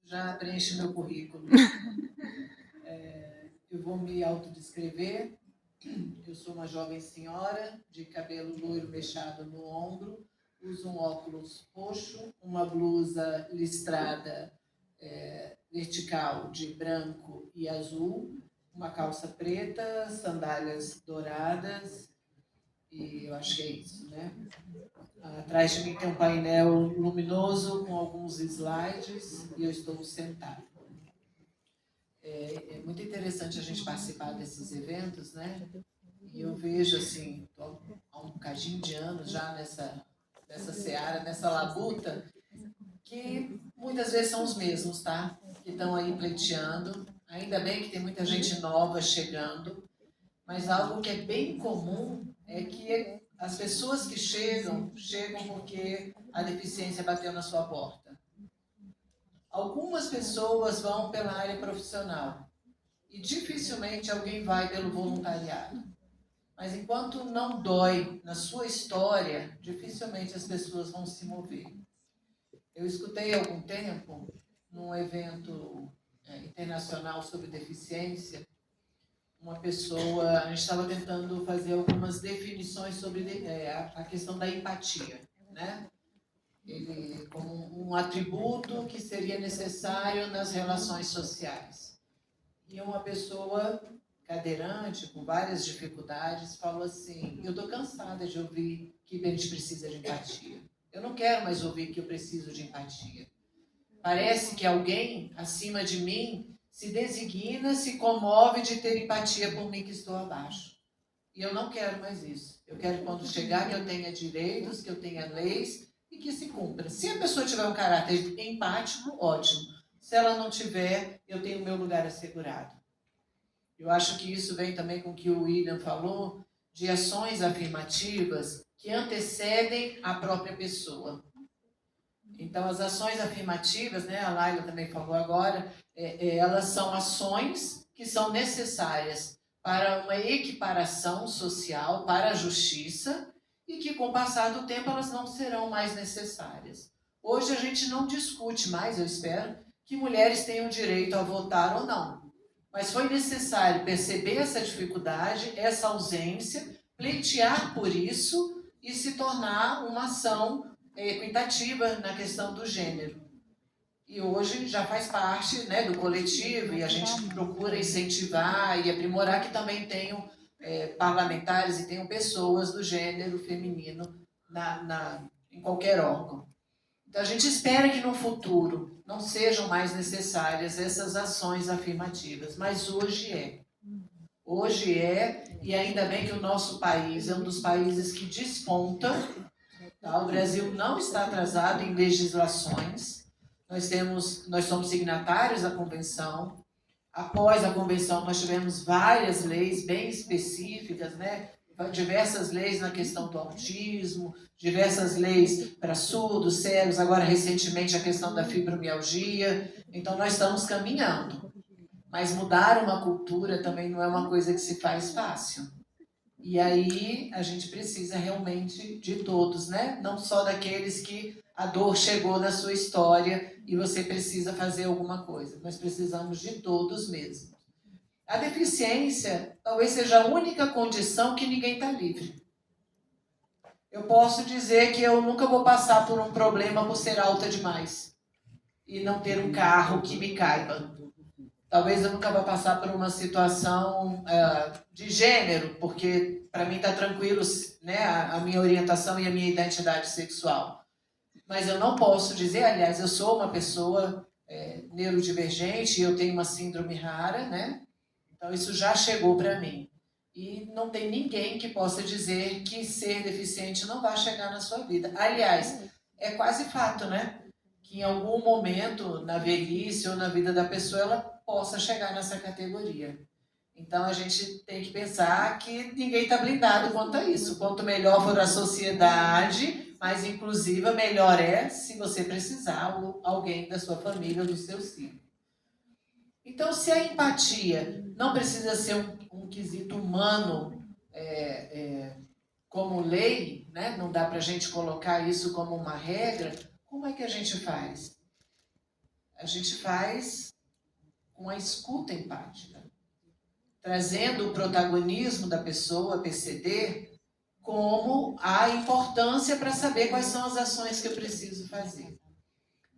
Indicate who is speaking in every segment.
Speaker 1: já preenche meu currículo. Eu vou me autodescrever. Eu sou uma jovem senhora de cabelo loiro mechado no ombro, uso um óculos roxo, uma blusa listrada vertical de branco e azul, uma calça preta, sandálias douradas, e eu acho que é isso, né? Atrás de mim tem um painel luminoso com alguns slides e eu estou sentada. É muito interessante a gente participar desses eventos, né? E eu vejo, assim, estou há um bocadinho de anos já nessa seara, nessa labuta, que muitas vezes são os mesmos, tá? Que estão aí pleiteando. Ainda bem que tem muita gente nova chegando, mas algo que é bem comum é que as pessoas que chegam porque a deficiência bateu na sua porta. Algumas pessoas vão pela área profissional e dificilmente alguém vai pelo voluntariado. Mas enquanto não dói na sua história, dificilmente as pessoas vão se mover. Eu escutei há algum tempo, num evento internacional sobre deficiência, uma pessoa, a gente estava tentando fazer algumas definições sobre a questão da empatia, né? Ele, como um atributo que seria necessário nas relações sociais. E uma pessoa cadeirante, com várias dificuldades, falou assim: eu estou cansada de ouvir que a gente precisa de empatia. Eu não quero mais ouvir que eu preciso de empatia. Parece que alguém acima de mim se designa, se comove de ter empatia por mim que estou abaixo. E eu não quero mais isso. Eu quero, quando chegar, que eu tenha direitos, que eu tenha leis e que se cumpra. Se a pessoa tiver um caráter empático, ótimo. Se ela não tiver, eu tenho o meu lugar assegurado. Eu acho que isso vem também com o que o William falou, de ações afirmativas que antecedem a própria pessoa. Então, as ações afirmativas, né, a Laila também falou agora, elas são ações que são necessárias para uma equiparação social, para a justiça, e que, com o passar do tempo, elas não serão mais necessárias. Hoje, a gente não discute mais, eu espero, que mulheres tenham direito a votar ou não. Mas foi necessário perceber essa dificuldade, essa ausência, pleitear por isso e se tornar uma ação equitativa na questão do gênero. E hoje já faz parte, né, do coletivo, e a gente procura incentivar e aprimorar que também tenham parlamentares e tenham pessoas do gênero feminino em qualquer órgão. Então a gente espera que no futuro não sejam mais necessárias essas ações afirmativas, mas hoje é. Hoje é, e ainda bem que o nosso país é um dos países que desponta. Tá? O Brasil não está atrasado em legislações. Nós somos signatários da convenção. Após a convenção, nós tivemos várias leis bem específicas, né? Diversas leis na questão do autismo, diversas leis para surdos, cegos, agora recentemente a questão da fibromialgia. Então, nós estamos caminhando. Mas mudar uma cultura também não é uma coisa que se faz fácil. E aí a gente precisa realmente de todos, né? Não só daqueles que a dor chegou na sua história e você precisa fazer alguma coisa. Nós precisamos de todos mesmo. A deficiência talvez seja a única condição que ninguém está livre. Eu posso dizer que eu nunca vou passar por um problema por ser alta demais e não ter um carro que me caiba. Talvez eu nunca vá passar por uma situação de gênero, porque para mim está tranquilo, né, a minha orientação e a minha identidade sexual. Mas eu não posso dizer, aliás, eu sou uma pessoa neurodivergente e eu tenho uma síndrome rara, né? Então isso já chegou para mim. E não tem ninguém que possa dizer que ser deficiente não vai chegar na sua vida. Aliás, é quase fato, né? Que em algum momento, na velhice ou na vida da pessoa, ela possa chegar nessa categoria. Então a gente tem que pensar que ninguém está blindado quanto a isso. Quanto melhor for a sociedade, mais inclusiva, melhor é se você precisar, ou alguém da sua família ou do seu círculo. Então, se a empatia não precisa ser um quesito humano como lei, né? Não dá para a gente colocar isso como uma regra, como é que a gente faz? a gente faz com a escuta empática, trazendo o protagonismo da pessoa, PCD, como a importância para saber quais são as ações que eu preciso fazer.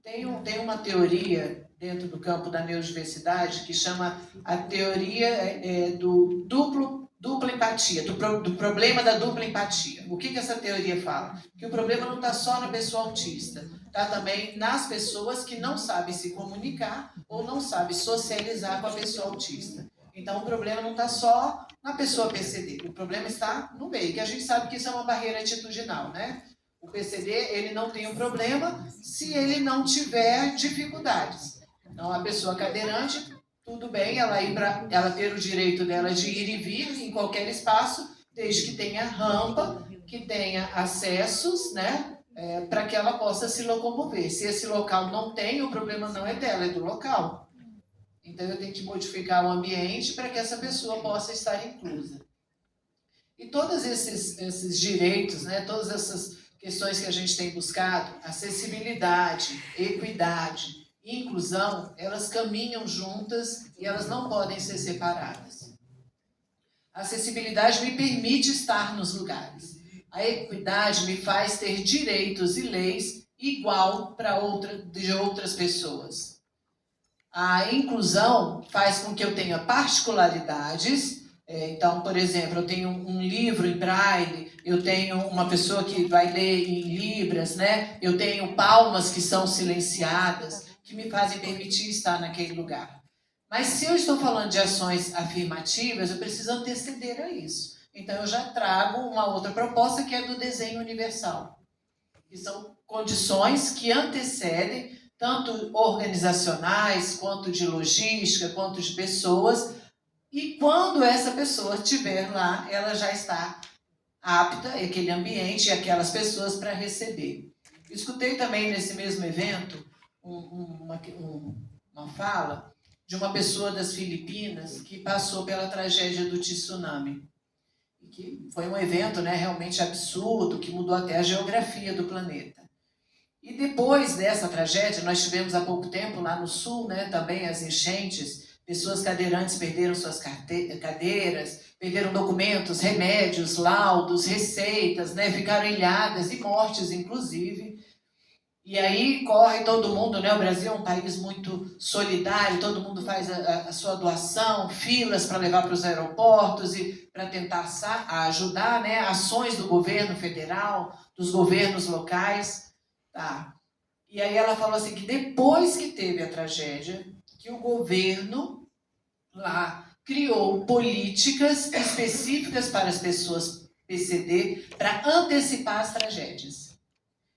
Speaker 1: Tem uma teoria dentro do campo da neurodiversidade que chama a teoria do dupla empatia, do problema da dupla empatia. O que essa teoria fala? Que o problema não está só na pessoa autista, está também nas pessoas que não sabem se comunicar ou não sabem socializar com a pessoa autista. Então, o problema não está só na pessoa PCD, o problema está no meio, que a gente sabe que isso é uma barreira atitudinal, né? O PCD, ele não tem um problema se ele não tiver dificuldades. Então, a pessoa cadeirante, tudo bem, ela ter o direito dela de ir e vir em qualquer espaço, desde que tenha rampa, que tenha acessos, né, para que ela possa se locomover. Se esse local não tem, o problema não é dela, é do local. Então, eu tenho que modificar o ambiente para que essa pessoa possa estar inclusa. E todos esses direitos, né, todas essas questões que a gente tem buscado, acessibilidade, equidade e inclusão, elas caminham juntas e elas não podem ser separadas. A acessibilidade me permite estar nos lugares. A equidade me faz ter direitos e leis igual de outras pessoas. A inclusão faz com que eu tenha particularidades. Então, por exemplo, eu tenho um livro em braille, eu tenho uma pessoa que vai ler em libras, né? Eu tenho palmas que são silenciadas, que me fazem permitir estar naquele lugar. Mas se eu estou falando de ações afirmativas, eu preciso anteceder a isso. Então, eu já trago uma outra proposta que é do desenho universal, que são condições que antecedem tanto organizacionais, quanto de logística, quanto de pessoas, e quando essa pessoa estiver lá, ela já está apta, aquele ambiente e aquelas pessoas para receber. Eu escutei também nesse mesmo evento uma fala de uma pessoa das Filipinas que passou pela tragédia do tsunami. Que foi um evento, né, realmente absurdo, que mudou até a geografia do planeta. E depois dessa tragédia, nós tivemos há pouco tempo lá no sul, né, também as enchentes, pessoas cadeirantes perderam suas cadeiras, perderam documentos, remédios, laudos, receitas, né, ficaram ilhadas e mortes, inclusive. E aí corre todo mundo, né? O Brasil é um país muito solidário, todo mundo faz a sua doação, filas para levar para os aeroportos e para tentar ajudar, né? Ações do governo federal, dos governos locais. Tá. E aí ela falou assim que depois que teve a tragédia, que o governo lá criou políticas específicas para as pessoas PCD para antecipar as tragédias.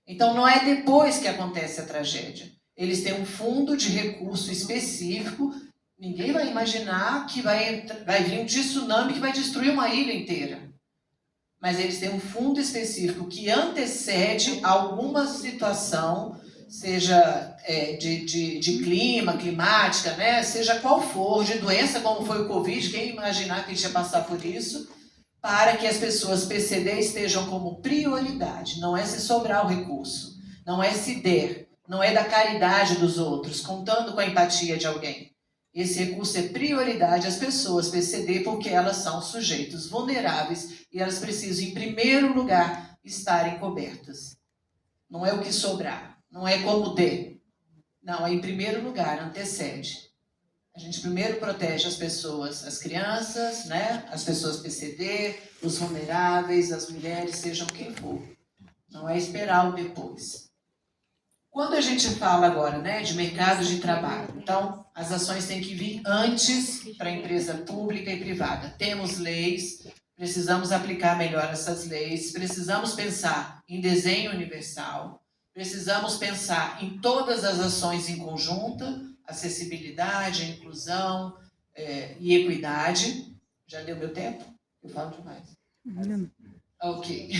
Speaker 1: Então, não é depois que acontece a tragédia. Eles têm um fundo de recurso específico. Ninguém vai imaginar que vai vir um tsunami que vai destruir uma ilha inteira. Mas eles têm um fundo específico que antecede alguma situação, seja de clima, climática, né? Seja qual for, de doença como foi o Covid, quem imaginar que a gente ia passar por isso, para que as pessoas PCD estejam como prioridade. Não é se sobrar o recurso, não é se der, não é da caridade dos outros, contando com a empatia de alguém. Esse recurso é prioridade às pessoas PCD porque elas são sujeitos vulneráveis e elas precisam, em primeiro lugar, estarem cobertas. Não é o que sobrar, não é como der. Não, é em primeiro lugar, antecede. A gente primeiro protege as pessoas, as crianças, né? As pessoas PCD, os vulneráveis, as mulheres, sejam quem for. Não é esperar o depois. Quando a gente fala agora, né, de mercado de trabalho, então as ações têm que vir antes para a empresa pública e privada. Temos leis, precisamos aplicar melhor essas leis, precisamos pensar em desenho universal, precisamos pensar em todas as ações em conjunto, acessibilidade, inclusão e equidade. Já deu meu tempo? Eu falo demais. Ok.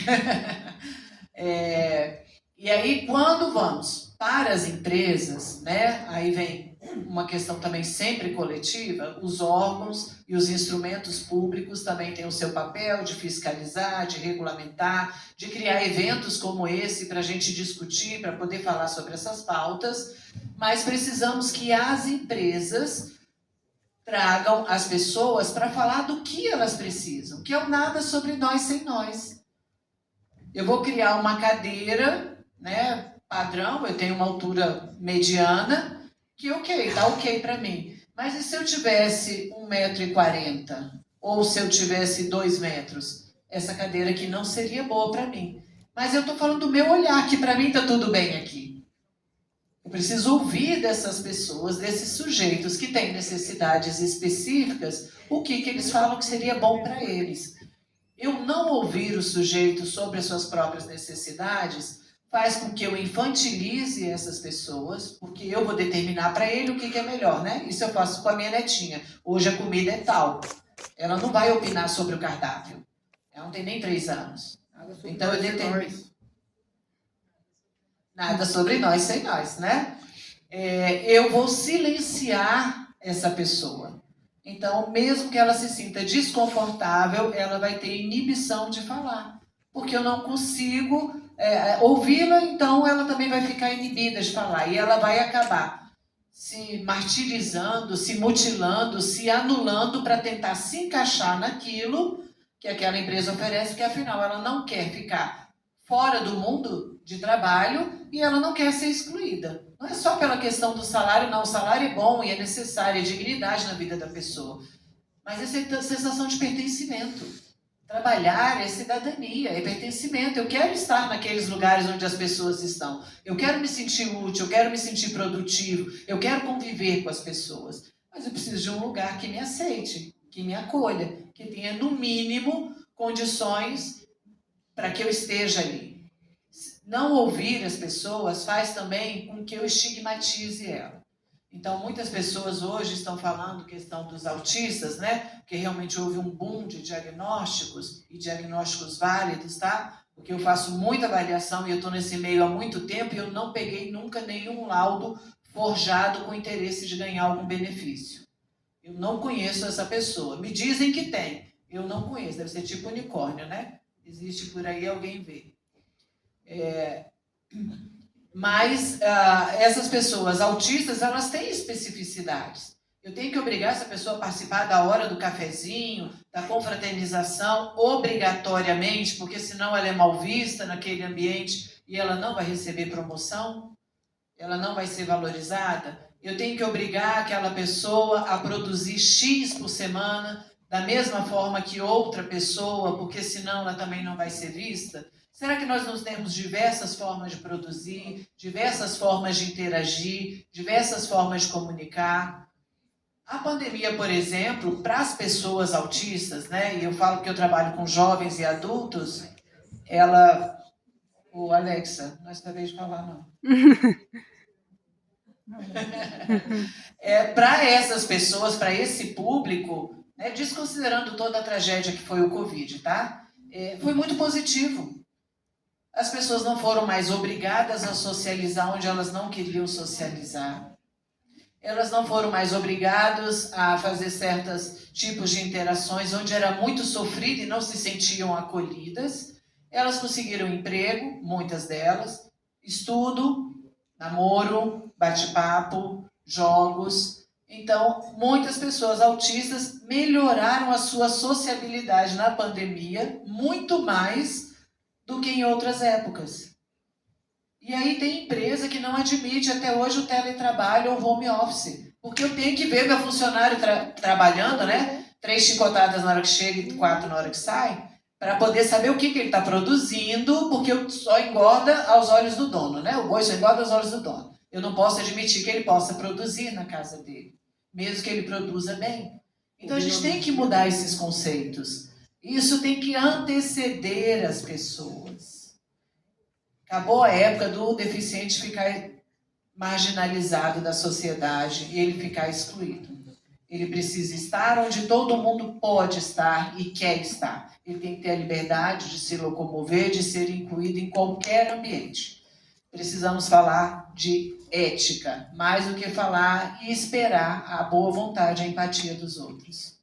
Speaker 1: E aí, quando vamos para as empresas, né, aí vem uma questão também sempre coletiva, os órgãos e os instrumentos públicos também têm o seu papel de fiscalizar, de regulamentar, de criar eventos como esse para a gente discutir, para poder falar sobre essas pautas, mas precisamos que as empresas tragam as pessoas para falar do que elas precisam, que é o nada sobre nós sem nós. Eu vou criar uma cadeira, né, padrão, eu tenho uma altura mediana, que tá ok para mim. Mas e se eu tivesse 1,40 m? Ou se eu tivesse 2 metros? Essa cadeira aqui não seria boa para mim. Mas eu estou falando do meu olhar, que para mim está tudo bem aqui. Eu preciso ouvir dessas pessoas, desses sujeitos que têm necessidades específicas, o que eles falam que seria bom para eles. Eu não ouvir o sujeito sobre as suas próprias necessidades faz com que eu infantilize essas pessoas, porque eu vou determinar para ele o que é melhor, né? Isso eu faço com a minha netinha. Hoje a comida é tal. Ela não vai opinar sobre o cardápio. Ela não tem nem 3 anos. Então eu determino. Nada sobre nós sem nós, né? Eu vou silenciar essa pessoa. Então, mesmo que ela se sinta desconfortável, ela vai ter inibição de falar. Porque eu não consigo ouvi-la, então ela também vai ficar inibida de falar. E ela vai acabar se martirizando, se mutilando, se anulando para tentar se encaixar naquilo que aquela empresa oferece, porque afinal ela não quer ficar fora do mundo de trabalho e ela não quer ser excluída. Não é só pela questão do salário, não. O salário é bom e é necessário, é dignidade na vida da pessoa. Mas essa sensação de pertencimento. Trabalhar é cidadania, é pertencimento. Eu quero estar naqueles lugares onde as pessoas estão. Eu quero me sentir útil, eu quero me sentir produtivo, eu quero conviver com as pessoas. Mas eu preciso de um lugar que me aceite, que me acolha, que tenha, no mínimo, condições para que eu esteja ali. Não ouvir as pessoas faz também com que eu estigmatize ela. Então, muitas pessoas hoje estão falando questão dos autistas, né? Porque realmente houve um boom de diagnósticos e diagnósticos válidos, tá? Porque eu faço muita avaliação e eu estou nesse meio há muito tempo e eu não peguei nunca nenhum laudo forjado com interesse de ganhar algum benefício. Eu não conheço essa pessoa. Me dizem que tem. Eu não conheço. Deve ser tipo unicórnio, né? Existe por aí, alguém vê. Mas essas pessoas autistas, elas têm especificidades. Eu tenho que obrigar essa pessoa a participar da hora do cafezinho, da confraternização, obrigatoriamente, porque senão ela é mal vista naquele ambiente e ela não vai receber promoção, ela não vai ser valorizada. Eu tenho que obrigar aquela pessoa a produzir X por semana, da mesma forma que outra pessoa, porque senão ela também não vai ser vista. Será que nós não temos diversas formas de produzir, diversas formas de interagir, diversas formas de comunicar? A pandemia, por exemplo, para as pessoas autistas, né? E eu falo que eu trabalho com jovens e adultos, Alexa, não acabei de falar, não. Para essas pessoas, para esse público, né, desconsiderando toda a tragédia que foi o Covid, tá? Foi muito positivo. As pessoas não foram mais obrigadas a socializar onde elas não queriam socializar. Elas não foram mais obrigadas a fazer certos tipos de interações onde era muito sofrido e não se sentiam acolhidas. Elas conseguiram emprego, muitas delas, estudo, namoro, bate-papo, jogos. Então, muitas pessoas autistas melhoraram a sua sociabilidade na pandemia muito mais do que em outras épocas. E aí tem empresa que não admite até hoje o teletrabalho ou home office. Porque eu tenho que ver meu funcionário trabalhando, né? 3 chicotadas na hora que chega e 4 na hora que sai, para poder saber o que ele está produzindo, porque só engorda aos olhos do dono, né? O boi só engorda aos olhos do dono. Eu não posso admitir que ele possa produzir na casa dele, mesmo que ele produza bem. Então a gente tem que mudar esses conceitos. Isso tem que anteceder as pessoas. Acabou a época do deficiente ficar marginalizado da sociedade e ele ficar excluído. Ele precisa estar onde todo mundo pode estar e quer estar. Ele tem que ter a liberdade de se locomover, de ser incluído em qualquer ambiente. precisamos falar de ética, mais do que falar e esperar a boa vontade, a empatia dos outros.